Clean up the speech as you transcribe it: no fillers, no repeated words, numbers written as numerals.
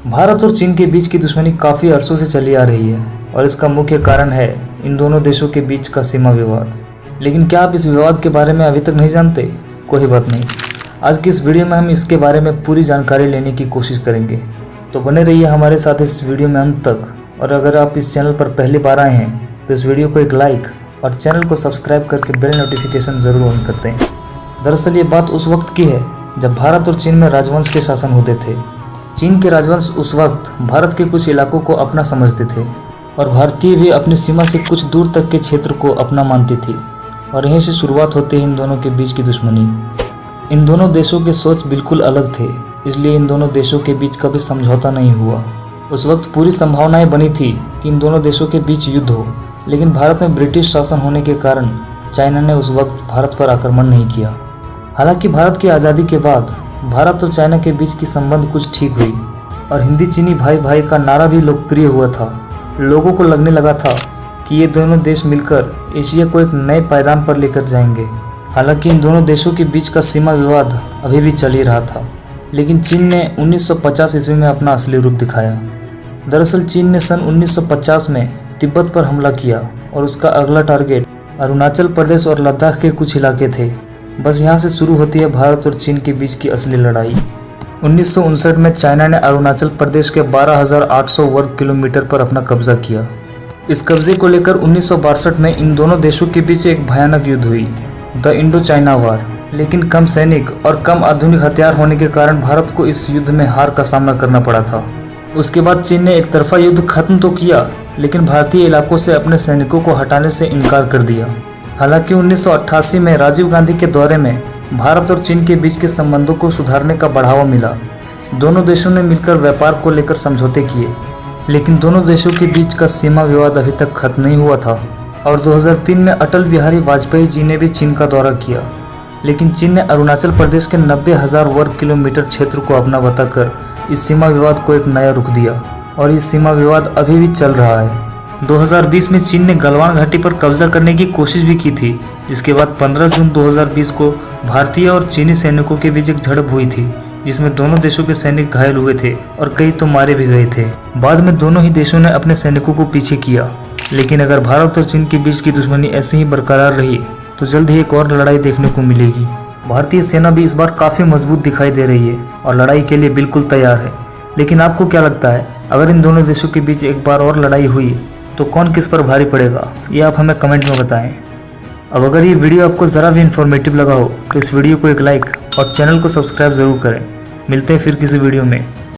भारत और चीन के बीच की दुश्मनी काफ़ी अरसों से चली आ रही है और इसका मुख्य कारण है इन दोनों देशों के बीच का सीमा विवाद। लेकिन क्या आप इस विवाद के बारे में अभी तक नहीं जानते? कोई बात नहीं, आज की इस वीडियो में हम इसके बारे में पूरी जानकारी लेने की कोशिश करेंगे। तो बने रहिए हमारे साथ इस वीडियो में अंत तक। और अगर आप इस चैनल पर पहली बार आए हैं तो इस वीडियो को एक लाइक और चैनल को सब्सक्राइब करके बेल नोटिफिकेशन ज़रूर ऑन करते हैं। दरअसल ये बात उस वक्त की है जब भारत और चीन में राजवंश के शासन होते थे। चीन के राजवंश उस वक्त भारत के कुछ इलाकों को अपना समझते थे और भारतीय भी अपनी सीमा से कुछ दूर तक के क्षेत्र को अपना मानती थी। और यहीं से शुरुआत होती है इन दोनों के बीच की दुश्मनी। इन दोनों देशों के सोच बिल्कुल अलग थे, इसलिए इन दोनों देशों के बीच कभी समझौता नहीं हुआ। उस वक्त पूरी संभावनाएं बनी थी कि इन दोनों देशों के बीच युद्ध हो, लेकिन भारत में ब्रिटिश शासन होने के कारण चाइना ने उस वक्त भारत पर आक्रमण नहीं किया। हालांकि भारत की आज़ादी के बाद भारत और चाइना के बीच की संबंध कुछ ठीक हुई और हिंदी चीनी भाई भाई का नारा भी लोकप्रिय हुआ था। लोगों को लगने लगा था कि ये दोनों देश मिलकर एशिया को एक नए पायदान पर लेकर जाएंगे। हालांकि इन दोनों देशों के बीच का सीमा विवाद अभी भी चल ही रहा था, लेकिन चीन ने 1950 ईस्वी में अपना असली रूप दिखाया। दरअसल चीन ने सन 1950 में तिब्बत पर हमला किया और उसका अगला टारगेट अरुणाचल प्रदेश और लद्दाख के कुछ इलाके थे। बस यहाँ से शुरू होती है भारत और चीन के बीच की असली लड़ाई। 1959 में चाइना ने अरुणाचल प्रदेश के 12,800 वर्ग किलोमीटर पर अपना कब्जा किया। इस कब्जे को लेकर 1962 में इन दोनों देशों के बीच एक भयानक युद्ध हुई, द इंडो चाइना वार। लेकिन कम सैनिक और कम आधुनिक हथियार होने के कारण भारत को इस युद्ध में हार का सामना करना पड़ा था। उसके बाद चीन ने एक तरफा युद्ध खत्म तो किया, लेकिन भारतीय इलाकों से अपने सैनिकों को हटाने से इनकार कर दिया। हालांकि 1988 में राजीव गांधी के दौरे में भारत और चीन के बीच के संबंधों को सुधारने का बढ़ावा मिला। दोनों देशों ने मिलकर व्यापार को लेकर समझौते किए, लेकिन दोनों देशों के बीच का सीमा विवाद अभी तक खत्म नहीं हुआ था। और 2003 में अटल बिहारी वाजपेयी जी ने भी चीन का दौरा किया, लेकिन चीन ने अरुणाचल प्रदेश के 90,000 वर्ग किलोमीटर क्षेत्र को अपना बताकर इस सीमा विवाद को एक नया रुख दिया और ये सीमा विवाद अभी भी चल रहा है। 2020 में चीन ने गलवान घाटी पर कब्जा करने की कोशिश भी की थी, जिसके बाद 15 जून 2020 को भारतीय और चीनी सैनिकों के बीच एक झड़प हुई थी, जिसमें दोनों देशों के सैनिक घायल हुए थे और कई तो मारे भी गए थे। बाद में दोनों ही देशों ने अपने सैनिकों को पीछे किया। लेकिन अगर भारत और चीन के बीच की दुश्मनी ऐसे ही बरकरार रही तो जल्द ही एक और लड़ाई देखने को मिलेगी। भारतीय सेना भी इस बार काफ़ी मजबूत दिखाई दे रही है और लड़ाई के लिए बिल्कुल तैयार है। लेकिन आपको क्या लगता है, अगर इन दोनों देशों के बीच एक बार और लड़ाई हुई तो कौन किस पर भारी पड़ेगा, ये आप हमें कमेंट में बताएं। अब अगर ये वीडियो आपको ज़रा भी इन्फॉर्मेटिव लगा हो तो इस वीडियो को एक लाइक और चैनल को सब्सक्राइब ज़रूर करें। मिलते हैं फिर किसी वीडियो में।